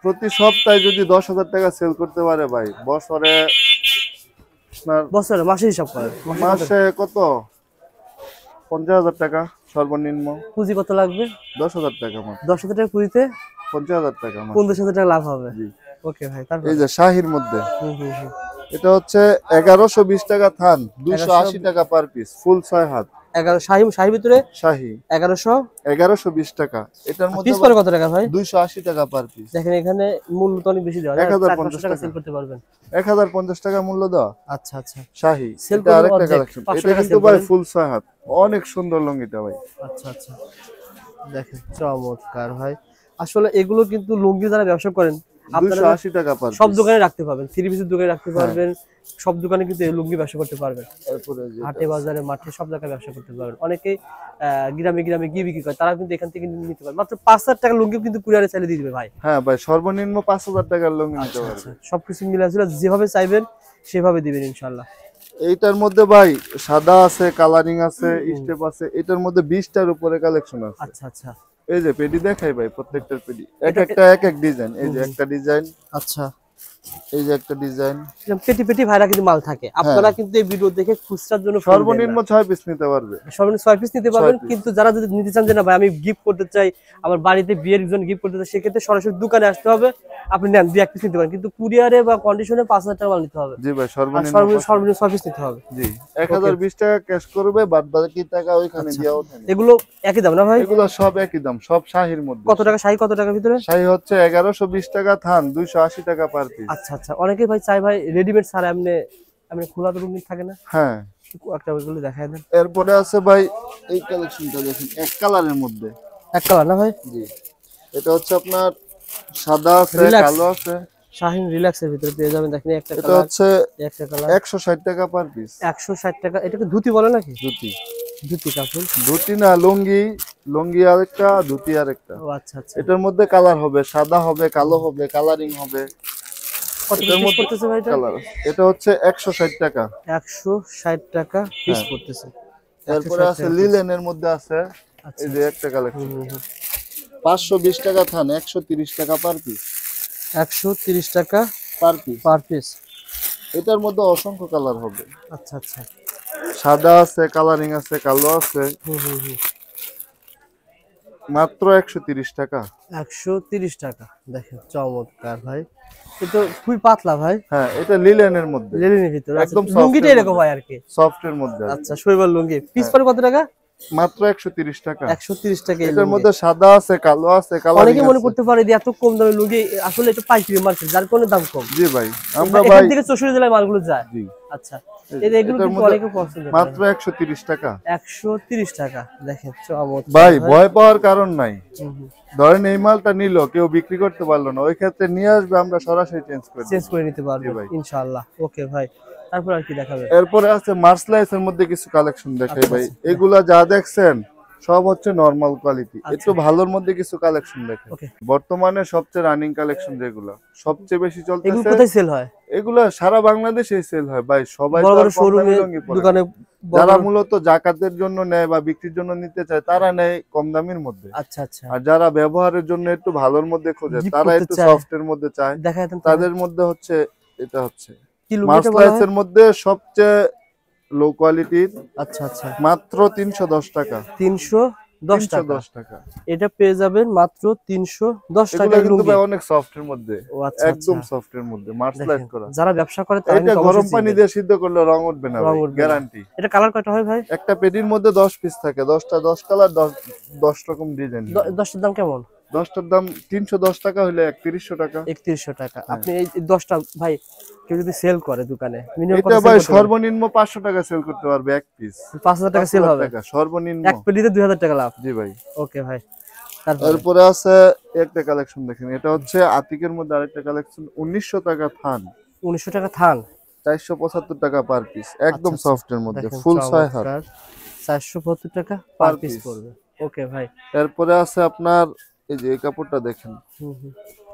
S1: প্রতি সপ্তাহে যদি 10,000 টাকা সেল করতে পারে ভাই, বছরে আপনার
S2: বছরে, মাসে হিসাব করে
S1: মাসে কত, 50,000 টাকা সর্বনিম্ন।
S2: পুঁজি কত লাগবে?
S1: 10,000 টাকা মাত্র।
S2: 10,000 টাকা পুঁজিতে
S1: 50,000 টাকা মাত্র।
S2: 15,000 টাকা লাভ হবে।
S1: জি।
S2: ওকে ভাই, তারপর?
S1: এই যে শাহির মধ্যে
S2: হুম হুম হুম।
S1: এটা হচ্ছে 1120 টাকা থান, 280 টাকা পার পিস, ফুল 6 হাত।
S2: 11 শাহী ভিতরে
S1: শাহি
S2: 1100
S1: 1120 টাকা। এটার মধ্যে
S2: পিস করে কত টাকা ভাই?
S1: 280 টাকা পার পিস।
S2: দেখেন এখানে মূল্য তো অনেক বেশি দেওয়া,
S1: 1050
S2: টাকা
S1: টাকা
S2: সেল করতে পারবেন।
S1: 1050 টাকা মূল্য দেওয়া
S2: আচ্ছা আচ্ছা,
S1: শাহি।
S2: সেল
S1: এটা
S2: করবেন
S1: আরেকটা
S2: অর্ধেক,
S1: কালেকশন।
S2: 500
S1: এটা
S2: টাকা
S1: কিন্তু
S2: সেল
S1: ভাই
S2: করেন।
S1: ফুল 6 হাত, অনেক সুন্দর লুঙ্গিটা ভাই।
S2: আচ্ছা আচ্ছা, দেখেন চমৎকার ভাই। আসলে এগুলো কিন্তু লুঙ্গি যারা ব্যবসা করেন, আপনারা
S1: 280 টাকা পার
S2: সব
S1: পিস।
S2: দোকানে রাখতে পারবেন, থ্রি পিসের দোকানে রাখতে পারবেন, সব দোকানে কিন্তু এই লুঙ্গি ব্যবসা করতে পারবেন।
S1: এরপরে যে
S2: হাটে বাজারে মাঠে সব জায়গায় ব্যবসা করতে পারবেন। অনেকেই গ্রামে গ্রামে গিয়ে বিক্রি করে, তারা কিন্তু এখান থেকে নিতে পারে। মাত্র 5,000 টাকা লুঙ্গি কিন্তু কুরিয়ারে চাইলে দিয়ে দিবে ভাই।
S1: হ্যাঁ ভাই, সর্বনিম্ন 5,000 টাকার লুঙ্গি নিতে
S2: আচ্ছা
S1: পারবে।
S2: আচ্ছা, সবকিছু মিলে আসলে যেভাবে চাইবেন সেভাবে দিবেন ইনশাআল্লাহ।
S1: এইটার মধ্যে ভাই সাদা আছে, কালারিং আছে, স্টেপ আছে। এটার মধ্যে 20টার উপরে কালেকশন আছে।
S2: আচ্ছা আচ্ছা,
S1: এই যে পেডি দেখাই ভাই, প্রত্যেকটার পেডি এক
S2: এটা-
S1: একটা এক এক ডিজাইন। এই যে একটা ডিজাইন,
S2: আচ্ছা,
S1: এই যে একটা ডিজাইন।
S2: এরকম পেটি পেটি ভাইরা কিন্তু মাল থাকে, আপনারা কিন্তু এই ভিডিও দেখে খুচরার জন্য ফোন দেন না।
S1: সর্বনিম্ন 6 পিস নিতে পারবে।
S2: সর্বনিম্ন 6 পিস নিতে পারবেন।
S1: 6 পিস।
S2: কিন্তু যারা যদি নিতে চান যে না ভাই আমি গিফট করতে চাই, আমার বাড়িতে বিয়ের জন্য গিফট করতে চাই, সেক্ষেত্রে সরাসরি দোকানে আসতে হবে। আপনি নেন 2-1 পিস নিতে পারেন, কিন্তু কুরিয়ারে বা কন্ডিশনে 5,000 টাকা মাল নিতে হবে।
S1: জি ভাই,
S2: আর
S1: সর্বনিম্ন
S2: সর্বনিম্ন 6 পিস নিতে হবে।
S1: জি 1020 টাকা ক্যাশ করবে, বাদ বাকি টাকা ওইখানে দিয়া ওঠেন।
S2: এগুলো একই দাম না ভাই?
S1: এগুলো সব একই দাম, সব শাহির মধ্যে।
S2: কত টাকা শাড়ি, কত টাকার ভিতরে?
S1: শাহি হচ্ছে 1120 টাকা থান, 280 টাকা পার পিস।
S2: আচ্ছা আচ্ছা, অনেকেই ভাই চাই ভাই রেডিমেড ছাড়া এমনি এমনি খোলা তো রুম থাকে না,
S1: হ্যাঁ।
S2: একটা ওইগুলো দেখায় দেন।
S1: এরপরে আছে ভাই এই কালেকশনটা দেখুন, এক কালারের মধ্যে।
S2: এক কালার না ভাই?
S1: জি, এটা হচ্ছে আপনার সাদা আছে,
S2: Relax।
S1: কালো আছে।
S2: শাহিন রিল্যাক্সের ভিতরে পেয়ে যাবেন। দেখেন একটা
S1: এটা
S2: কালার,
S1: হচ্ছে
S2: একটা কালার
S1: 160 টাকা পার পিস।
S2: 160 টাকা। এটাকে ধুতি বলে নাকি?
S1: ধুতি,
S2: ধুতি কাপড়।
S1: ধুতি না লুঙ্গি, লুঙ্গি আরেকটা, ধুতি আরেকটা।
S2: ও আচ্ছা আচ্ছা,
S1: এটার মধ্যে কালার হবে, সাদা হবে, কালো হবে, কালারিং হবে।
S2: কত
S1: এটার
S2: পিস
S1: মধ্যে
S2: পড়তেছে ভাই এটা?
S1: কালার, এটা হচ্ছে 160 টাকা।
S2: 160 টাকা পিস
S1: হ্যাঁ।
S2: পড়তেছে।
S1: এরপরে
S2: 160
S1: আছে
S2: টাকা piece।
S1: লিলেনের মধ্যে আছে,
S2: আচ্ছা,
S1: এই যে একটা কালেকশন,
S2: হুম, হুম।
S1: 520 টাকা থান, 130 টাকা পার পিস।
S2: 130 টাকা
S1: পার পিস।
S2: Per piece.
S1: এটার মধ্যে অসংখ্য কালার হবে,
S2: আচ্ছা আচ্ছা,
S1: সাদা আছে, কালারিং আছে, কালো আছে।
S2: হুম হুম হুম।
S1: মাত্র 130 টাকা।
S2: 130 টাকা, দেখেন চমৎকার ভাই। এটা খুবই পাতলা ভাই,
S1: হ্যাঁ, এটা লিলেনের মধ্যে,
S2: লেলিনের ভিতরে। আচ্ছা,
S1: একদম
S2: লুঙ্গিটা
S1: সফটের
S2: এরকম
S1: মধ্যে,
S2: হয় আর কি।
S1: সফটের মধ্যে আর কি।
S2: আচ্ছা, শৈবাল লুঙ্গি পিস
S1: হ্যাঁ,
S2: পড়ে কত টাকা?
S1: মাত্র 130 টাকা।
S2: 130 টাকা এই
S1: এটার
S2: লুঙ্গি।
S1: মধ্যে সাদা আছে, কালো আছে, কালারিং
S2: অনেকে মনে
S1: আছে।
S2: করতে পারে যে এত কম দামে লুঙ্গি, আসলে এটা পাইকারি মার্কেট, যার কারণে দাম কম।
S1: জি ভাই, আমরা
S2: এখান
S1: ভাই
S2: থেকে 64 জেলায় মালগুলো যায়।
S1: জি,
S2: আচ্ছা, এগুলো
S1: এটার
S2: কিন্তু
S1: মধ্যে
S2: অনেকে পছন্দ করে।
S1: মাত্র 130 টাকা।
S2: 130 টাকা, দেখেন চমৎকার
S1: ভাই
S2: ভাই।
S1: ভয় পাওয়ার কারণ নাই।
S2: হুম, হুম।
S1: ধরেন এই মালটা নিল, কেউ বিক্রি করতে পারলো না, ওই ক্ষেত্রে নিয়ে আসবে, আমরা সরাসরি চেঞ্জ করে
S2: চেঞ্জ
S1: দেব।
S2: করে নিতে
S1: জি
S2: পারবো
S1: ভাই।
S2: ইনশাআল্লাহ। ওকে ভাই, তারপর আর কি দেখাবে?
S1: এরপরে আছে মার্সলাইসের মধ্যে কিছু কালেকশন দেখাই
S2: আচ্ছা,
S1: ভাই।
S2: আচ্ছা।
S1: এগুলা যা দেখছেন সব হচ্ছে নরমাল কোয়ালিটি,
S2: আচ্ছা।
S1: একটু ভালোর মধ্যে কিছু কালেকশন দেখেন।
S2: ওকে,
S1: বর্তমানে সবচেয়ে রানিং কালেকশন যেগুলো সবচেয়ে বেশি
S2: এগুলো
S1: চলতেছে,
S2: কোথায় সেল হয়?
S1: এগুলা সারা বাংলাদেশে সেল হয় ভাই। সবাই
S2: বড়
S1: তো আর
S2: বড়
S1: কম দামি
S2: শোরুমে,
S1: লুঙ্গি পরে না।
S2: দোকানে, বড়
S1: যারা
S2: বড়।
S1: মূলত জাকাতের জন্য নেয় বা বিক্রির জন্য নিতে চায় তারা নেয় কম দামের মধ্যে,
S2: আচ্ছা, আচ্ছা।
S1: আর যারা ব্যবহারের জন্য একটু ভালোর মধ্যে খোঁজে
S2: গিফট
S1: তারা
S2: করতে
S1: একটু
S2: চায়,
S1: সফটের মধ্যে চায়,
S2: দেখায় দেন তাহলে।
S1: তাদের মধ্যে হচ্ছে এটা হচ্ছে
S2: কি লুঙ্গিটা বলা হয়?
S1: মার্সলাইসের মধ্যে সবচেয়ে লো কোয়ালিটির,
S2: আচ্ছা, আচ্ছা।
S1: মাত্র 310 টাকা।
S2: 310 টাকা।
S1: 310 টাকা।
S2: এটা পেয়ে যাবেন মাত্র 310
S1: এগুলো
S2: টাকায়
S1: কিন্তু
S2: লুঙ্গি।
S1: ভাই অনেক সফটের মধ্যে,
S2: ও আচ্ছা,
S1: একদম
S2: আচ্ছা।
S1: সফটের মধ্যে মার্সলাইজ
S2: দেখেন,
S1: করা।
S2: যারা ব্যবসা করে তারা
S1: এটা
S2: কিন্তু
S1: গরম
S2: অবশ্যই
S1: পানি
S2: চিনবেন।
S1: দিয়ে সিদ্ধ করলে রং উঠবে না
S2: রং
S1: ভাই,
S2: উঠবে না।
S1: গ্যারান্টি।
S2: এটা কালার কয়টা হয় ভাই?
S1: একটা পেটির মধ্যে 10 পিস থাকে, 10 কালার, 10 রকম ডিজাইন।
S2: 10টার দাম কেমন?
S1: 10টার দাম 310 টাকা হলে 3100 টাকা।
S2: 3100 টাকা।
S1: হ্যাঁ।
S2: আপনি এই 10টা ভাই, কেউ যদি সেল করে দোকানে মিনিমাম কত
S1: এটা
S2: সেল
S1: ভাই
S2: করতে পারে?
S1: সর্বনিম্ন 500 টাকা সেল করতে পারবে এক পিস।
S2: 5000 টাকা সেল
S1: 5000
S2: হবে
S1: টাকা সর্বনিম্ন।
S2: এক পেটিতে, 2000 টাকা লাভ।
S1: জি ভাই।
S2: ওকে ভাই, তারপরে?
S1: এরপরে আছে একটা কালেকশন দেখেন, এটা হচ্ছে আতিকের মধ্যে আরেকটা কালেকশন, 1900 টাকা থান,
S2: 1900 টাকা থান।
S1: 475 টাকা পার পিস, একদম
S2: আচ্ছা, আচ্ছা।
S1: সফটের মধ্যে,
S2: দেখেন
S1: ফুল 6 হাত
S2: চমৎকার, 475 টাকা পার
S1: পার
S2: পিস
S1: পিস।
S2: পড়বে। ওকে ভাই।
S1: এরপরে আছে আপনার এই যে এই কাপড়টা দেখেন,
S2: হুম, হুম।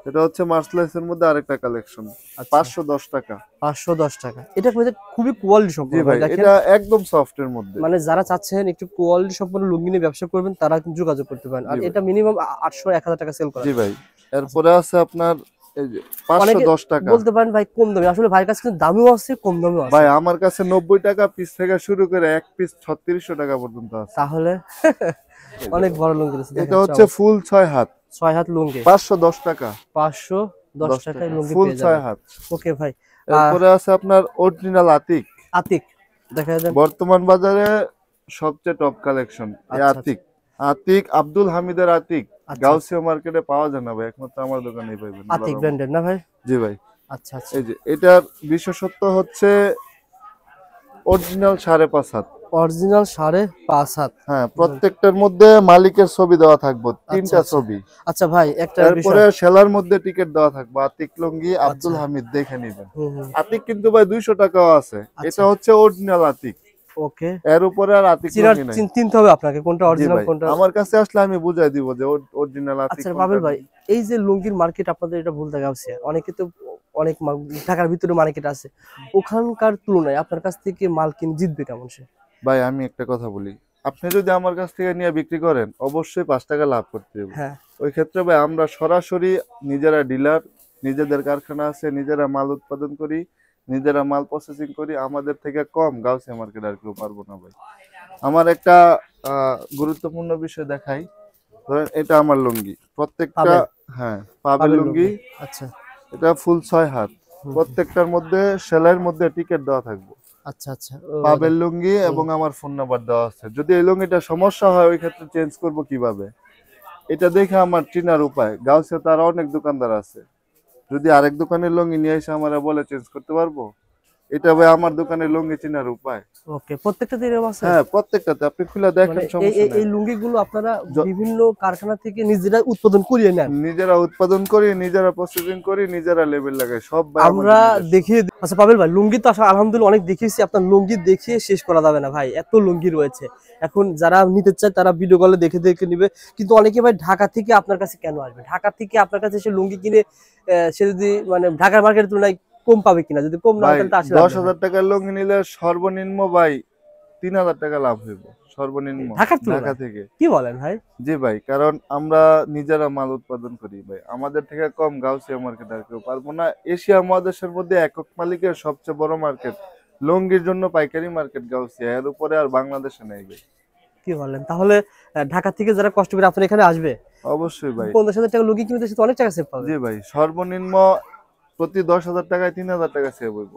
S1: এটা হচ্ছে মার্সলাইসের মধ্যে আরেকটা কালেকশন,
S2: আচ্ছা,
S1: 510 টাকা।
S2: 510 টাকা। এটা কিন্তু খুবই কোয়ালিটি
S1: জি
S2: সম্পন্ন
S1: ভাই,
S2: ভাই, দেখেন।
S1: এটা একদম সফটের মধ্যে।
S2: মানে যারা চাচ্ছেন একটু কোয়ালিটি সম্পন্ন লুঙ্গি নিয়ে ব্যবসা করবেন, তারা কিন্তু যোগাযোগ করতে পারেন। আর
S1: জি ভাই।
S2: এটা মিনিমাম 800 1000 টাকা সেল করা
S1: জি
S2: যায়।
S1: ভাই। এরপরে আছে আপনার এই যে
S2: অনেকে
S1: 510 টাকা।
S2: বলতে পারেন ভাই কম দামি, আসলে ভাইয়ের কাছে কিন্তু দামিও আছে, কম দামিও আছে।
S1: ভাই আমার কাছে 90 টাকা পিস থেকে শুরু করে এক পিস 3600 টাকা পর্যন্ত আছে।
S2: তাহলে অনেক বড় লুঙ্গি আছে,
S1: এটা
S2: দেখেন
S1: হচ্ছে ফুল 6 হাত,
S2: 6 হাত লুঙ্গি,
S1: 510 টাকা।
S2: 510 টাকায় লুঙ্গি
S1: ফুল
S2: পেয়ে
S1: 6
S2: যাবেন।
S1: হাত।
S2: ওকে ভাই।
S1: এরপরে আছে আপনার অরিজিনাল আতিক,
S2: আতিক দেখা দেন।
S1: বর্তমান বাজারে সবচেয়ে টপ কালেকশন এই
S2: আচ্ছা,
S1: আতিক। আতিক আব্দুল হামিদের আতিক
S2: আচ্ছা।
S1: গাউসিয়া মার্কেটে পাওয়া যায় না ভাই, একমাত্র আমার দোকানেই পাবেন।
S2: আতিক ব্র্যান্ডের না ভাই?
S1: জি ভাই।
S2: আচ্ছা, আচ্ছা।
S1: এই যে এটার বিশেষত্ব হচ্ছে অরিজিনাল 5.5 হাত।
S2: অরিজিনাল 5.5 হাত।
S1: হ্যাঁ, প্রত্যেকটার মধ্যে মালিকের ছবি দেওয়া থাকবে, তিনটা
S2: আচ্ছা।
S1: ছবি।
S2: আচ্ছা ভাই, একটা
S1: এরপরে
S2: বিষয়।
S1: সেলার মধ্যে টিকেট দেওয়া থাকবে, আতিক লুঙ্গি আব্দুল
S2: আচ্ছা।
S1: হামিদ, দেখে নিবেন।
S2: হুম, হুম।
S1: আতিক কিন্তু ভাই 200 টাকাও আছে,
S2: আচ্ছা।
S1: এটা হচ্ছে অরিজিনাল আতিক।
S2: ওকে,
S1: এর উপরে আর আতিক
S2: চিনার
S1: লুঙ্গি নাই।
S2: চিনতে হবে আপনাকে কোনটা
S1: জি
S2: অরিজিনাল
S1: ভাই,
S2: কোনটা।
S1: আমার কাছে আসলে আমি বুঝাই দিব যে অরিজিনাল আতিক
S2: আচ্ছা
S1: কোনটা।
S2: পাবেল ভাই, এই যে লুঙ্গির মার্কেট আপনাদের এটা ভুল দেখা যাচ্ছে, অনেকে তো অনেক ঢাকার ভিতরে মার্কেট আছে, ওখানকার তুলনায় আপনার কাছ থেকে মাল কিনে জিতবে কেমন সে?
S1: ভাই আমি একটা কথা বলি, আপনি যদি আমার কাছ থেকে নিয়ে বিক্রি করেন অবশ্যই 5 টাকা লাভ করতে হবে।
S2: হ্যাঁ।
S1: ওই ক্ষেত্রে ভাই আমরা সরাসরি নিজেরা ডিলার, নিজেদের কারখানা আছে, নিজেরা মাল উৎপাদন করি, নিজেরা মাল প্রসেসিং করি, আমাদের থেকে কম গাউসিয়া মার্কেট আর কেউ পারবো না ভাই। আমার একটা গুরুত্বপূর্ণ বিষয় দেখাই, ধরেন এটা আমার লুঙ্গি, প্রত্যেকটা,
S2: পাবেল।
S1: হ্যাঁ পাবেল
S2: পাবেল
S1: লুঙ্গি,
S2: আচ্ছা।
S1: এটা ফুল 6 হাত,
S2: হুম।
S1: প্রত্যেকটার মধ্যে সেলাইয়ের মধ্যে টিকেট দেওয়া থাকবে।
S2: আচ্ছা, আচ্ছা।
S1: পাবেল লুঙ্গি এবং আমার ফোন নাম্বার দেওয়া আছে, যদি এই লুঙ্গিটা সমস্যা হয় ওই ক্ষেত্রে চেঞ্জ করব কিভাবে, এটা দেখে আমার চিনার উপায়, গাউসিয়া তার অনেক দোকানদার আছে, যদি আরেক দোকানের লুঙ্গি নিয়ে এসে আমারা বলে চেঞ্জ করতে পারবো, এটা ভাই আমার দোকানের লুঙ্গি চিনার উপায়।
S2: ওকে, প্রত্যেকটাতে এরকম আছে?
S1: হ্যাঁ, প্রত্যেকটাতে আপনি খুলে দেখেন,
S2: মানে
S1: সমস্যা
S2: এই
S1: নেই।
S2: লুঙ্গি গুলো আপনারা বিভিন্ন কারখানা থেকে নিজেরা উৎপাদন করিয়ে নেন?
S1: নিজেরা উৎপাদন করি, নিজেরা প্রসেসিং করি, নিজেরা লেবেল লাগাই, সব ভাই
S2: আমরা
S1: আমাদের নিজস্ব।
S2: দেখিয়ে আচ্ছা পাবেল ভাই, লুঙ্গি তো আসলে আলহামদুলিল্লাহ অনেক দেখিয়েছি, আপনার লুঙ্গি দেখিয়ে শেষ করা যাবে না ভাই, এত লুঙ্গি রয়েছে। এখন যারা নিতে চায় তারা ভিডিও কলে দেখে দেখে নিবে, কিন্তু অনেকে ভাই ঢাকা থেকে আপনার কাছে কেন আসবে? ঢাকা থেকে আপনার কাছে সে লুঙ্গি কিনে সে যদি মানে ঢাকার মার্কেটের তুলনায় কম পাবে কিনা, যদি কম না হয়
S1: ভাই
S2: তাহলে তো আসলে
S1: 10,000 টাকার লুঙ্গি নিলে সর্বনিম্ন ভাই 3000 টাকা লাভ হইব সর্বনিম্ন,
S2: ঢাকার
S1: ঢাকা
S2: তুলনায়?
S1: থেকে।
S2: কি বলেন ভাই?
S1: জি ভাই, কারণ আমরা নিজেরা মাল উৎপাদন করি ভাই, আমাদের থেকে কম গাউসিয়া মার্কেট আর কেউ পারবো না। এশিয়া মহাদেশের মধ্যে একক মালিকের সবচেয়ে বড় মার্কেট, লুঙ্গির জন্য পাইকারি মার্কেট গাউসিয়া, এর উপরে আর বাংলাদেশে নেই ভাই।
S2: কি বলেন, তাহলে ঢাকা থেকে যারা কষ্ট করে আপনার এখানে আসবে
S1: অবশ্যই ভাই।
S2: 50,000 টাকা লুঙ্গি কিনতে তো অনেক টাকা সেভ পাবে
S1: জি ভাই, সর্বনিম্ন প্রতি 10,000 টাকায় 3,000 টাকা সেভ হইব।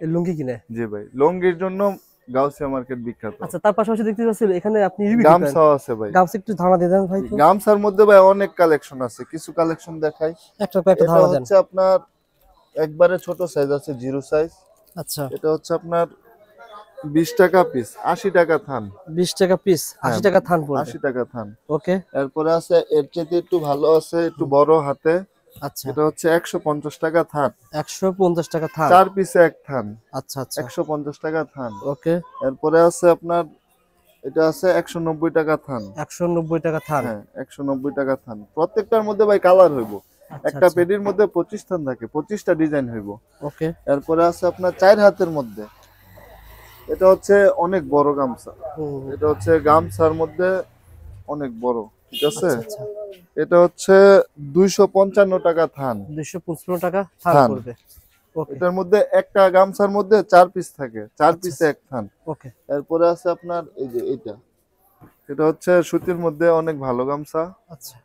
S2: এই লুঙ্গি কিনে।
S1: জি ভাই, লুঙ্গির জন্য গাউসিয়া মার্কেট বিখ্যাত।
S2: আচ্ছা, তার পাশাপাশি দেখতে পাচ্ছি এখানে আপনি রিভিউ দিবেন।
S1: গামছাও আছে ভাই।
S2: গামছা একটু ধারণা দিয়ে দেন ভাই তো।
S1: গামছার মধ্যে ভাই অনেক কালেকশন আছে, কিছু কালেকশন দেখাই।
S2: একটা কয়েকটা
S1: এটা
S2: ধারণা দেন।
S1: হচ্ছে আপনার একবারে ছোট সাইজ আছে, জিরো সাইজ।
S2: আচ্ছা,
S1: এটা হচ্ছে আপনার 20 টাকা পিস, 80 টাকা থান।
S2: 20 টাকা পিস, 80 টাকা থান পড়বে।
S1: 80 টাকা থান।
S2: ওকে।
S1: এরপরে আছে এর চেয়ে একটু ভালো আছে, একটু বড় হাতে।
S2: আচ্ছা,
S1: এটা হচ্ছে 150 টাকা থান,
S2: 150 টাকা থান।
S1: 4 পিসে এক থান,
S2: আচ্ছা আচ্ছা,
S1: 150 টাকা থান।
S2: ওকে।
S1: এরপরে আছে আপনার, এটা আছে 190 টাকা থান।
S2: 190 টাকা থান।
S1: হ্যাঁ, 190 টাকা থান। প্রত্যেকটার মধ্যে ভাই কালার হইব।
S2: আচ্ছা,
S1: একটা
S2: আচ্ছা,
S1: পেডির মধ্যে 25 থান থাকে, 25টা ডিজাইন হইব।
S2: ওকে।
S1: এরপরে আছে আপনার 4 হাতের মধ্যে, এটা হচ্ছে অনেক বড় গামছা।
S2: হুম,
S1: এটা হচ্ছে গামছার মধ্যে অনেক বড়, ঠিক আছে।
S2: আচ্ছা আচ্ছা,
S1: এটা হচ্ছে 255 টাকা থান।
S2: 255 টাকা থান
S1: থান।
S2: পড়বে। ওকে,
S1: এটার মধ্যে একটা গামছার মধ্যে 4 পিস থাকে, 4
S2: আচ্ছা,
S1: পিসে এক থান।
S2: ওকে।
S1: এরপরে আছে আপনার এই যে এটা, এটা হচ্ছে সুতির মধ্যে অনেক ভালো গামছা,
S2: আচ্ছা,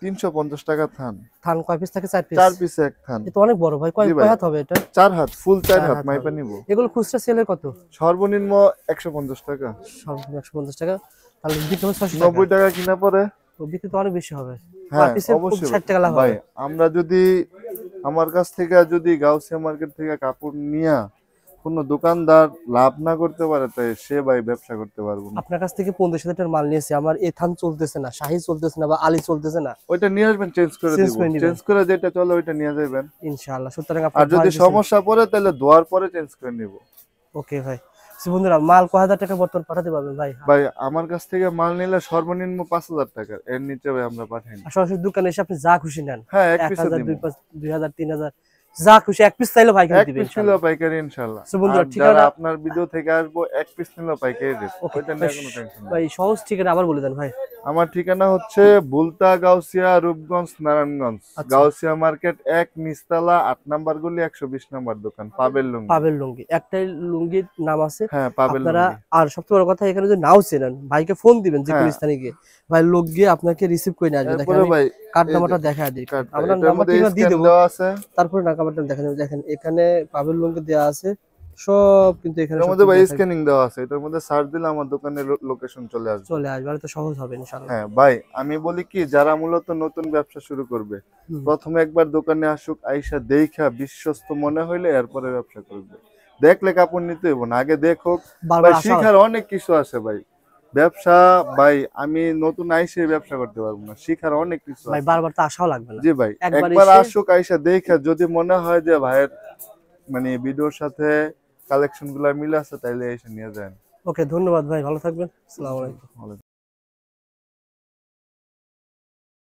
S1: 350 টাকা থান।
S2: থান কয় পিস থাকে? 4 পিস।
S1: 4 পিসে এক থান।
S2: এটা অনেক বড় ভাই, কয়
S1: জি ভাই।
S2: কয় হাত হবে এটা?
S1: 4 হাত, ফুল 4
S2: 4
S1: হাত
S2: হাত
S1: মাইপা
S2: হবে।
S1: নিব।
S2: এগুলো খুচরা সেলে কত?
S1: সর্বনিম্ন 150 টাকা।
S2: সর্বনিম্ন 150 টাকা, তাহলে বিক্রি হবে 600 টাকা।
S1: 90 টাকা কিনা পরে।
S2: তো বিক্রি তো অনেক বেশি হবে। পার
S1: হ্যাঁ
S2: পিসে
S1: অবশ্যই
S2: 60 টাকা লাভ
S1: ভাই,
S2: হবে।
S1: আমরা যদি আমার কাছ থেকে যদি গাউসিয়া মার্কেট থেকে কাপড় নিয়া কোনো দোকানদার লাভ না করতে পারে, তাই সে ভাই ব্যবসা করতে পারবো না।
S2: আপনার কাছ থেকে 50,000 টাকার মাল নিয়েছি, আমার এই থান চলতেছে না, শাহি চলতেছে না, বা আলী চলতেছে না,
S1: ওইটা নিয়ে আসবেন, চেঞ্জ করে
S2: চেঞ্জ
S1: দিব।
S2: করে নিবেন
S1: চেঞ্জ করে যেটা চলে ওইটা নিয়ে যাবেন।
S2: ইনশাআল্লাহ। সুতরাং
S1: আর
S2: আপনার
S1: যদি সমস্যা পড়ে তাহলে ধোয়ার পরে চেঞ্জ করে নিব।
S2: ওকে ভাই। সো বন্ধুরা, মাল কয় হাজার টাকা বর্তমান পাঠাতে পারবেন ভাই?
S1: ভাই আমার কাছ থেকে মাল নিলে সর্বনিম্ন 5,000 টাকা, এর নিচে ভাই আমরা পাঠাই না।
S2: আর সরাসরি দোকানে এসে আপনি যা খুশি নেন,
S1: হ্যাঁ, এক
S2: 1,000,
S1: পিসে দিব।
S2: 2,000, 3,000, যা খুশি এক পিস চাইলে ভাই
S1: এক
S2: দিবে
S1: পিস নিলেও পাইকারি ইনশাআল্লাহ।
S2: So বন্ধুরা,
S1: আর
S2: ঠিকানা-
S1: যারা আপনার ভিডিও থেকে আসবো এক পিস নিলেও পাইকারি রেট,
S2: ওকে
S1: ওইটা নিয়ে কোনো টেনশন নেই।
S2: ভাই, সহজ ঠিকানা আবার বলে দেন ভাই।
S1: আমার ঠিকানা হচ্ছে বুলতা, গাউসিয়া, রূপগঞ্জ, নারায়ণগঞ্জ।
S2: আচ্ছা।
S1: গাউসিয়া মার্কেট 1 নিচতলা, 8 নাম্বার গলি, 120 নাম্বার দোকান, পাবেল লুঙ্গি।
S2: পাবেল লুঙ্গি, একটাই লুঙ্গির নাম আছে।
S1: হ্যাঁ, পাবেল
S2: আপনারা
S1: লুঙ্গি।
S2: আর সবচেয়ে বড় কথা, এখানে যদি নাও চেনেন, ভাইকে ফোন দিবেন যে কোনো
S1: হ্যাঁ।
S2: স্থানে গিয়ে, ভাই লোক গিয়ে আপনাকে রিসিভ করে নিয়ে আসবে। দেখেন
S1: এরপরে
S2: আমি
S1: ভাই
S2: কার্ড
S1: এই যে
S2: নাম্বারটা দেখা দিই,
S1: কার্ড,
S2: আমরা
S1: এটার
S2: নাম্বার
S1: মধ্যে
S2: ঠিকানা দিয়ে
S1: স্ক্যান
S2: দেবো,
S1: দেওয়া আছে।
S2: তারপরে নাম্বারটা দেখেন। দেখেন এখানে পাবেল লুঙ্গি দেওয়া আছে সব, কিন্তু এখানে
S1: এটার
S2: সব
S1: মধ্যে ভাই
S2: দেওয়া থাকবে।
S1: স্ক্যানিং দেওয়া আছে, এটার মধ্যে সার্চ দিলে আমার দোকানের লোকেশন চলে আসবে।
S2: চলে আসবে, আর তো সহজ হবে ইনশাআল্লাহ।
S1: হ্যাঁ ভাই, আমি বলি কি, যারা মূলত নতুন ব্যবসা শুরু করবে,
S2: হুম।
S1: প্রথমে একবার দোকানে আসুক, আইসা দেখা বিশ্বস্ত মনে হইলে এরপরে ব্যবসা করবে। দেখলে কাপড় নিতে হইব না, আগে দেখুক।
S2: বারবার
S1: ভাই
S2: আসা
S1: শিখার অনেক কিছু আছে ভাই, ব্যবসা ভাই আমি নতুন আইসে ব্যবসা করতে পারবো না, শিখার অনেক কিছু
S2: ভাই,
S1: আছে।
S2: বারবার তো আসাও লাগবে না।
S1: জি ভাই,
S2: একবার
S1: একবার
S2: এসে-
S1: আসুক, আইসা দেখা যদি মনে হয় যে ভাইয়ের মানে ভিডিওর সাথে কালেকশন গুলা মিল আছে, তাইলে এসে নিয়ে যান।
S2: ওকে, ধন্যবাদ ভাই, ভালো থাকবেন। আসসালামু আলাইকুম।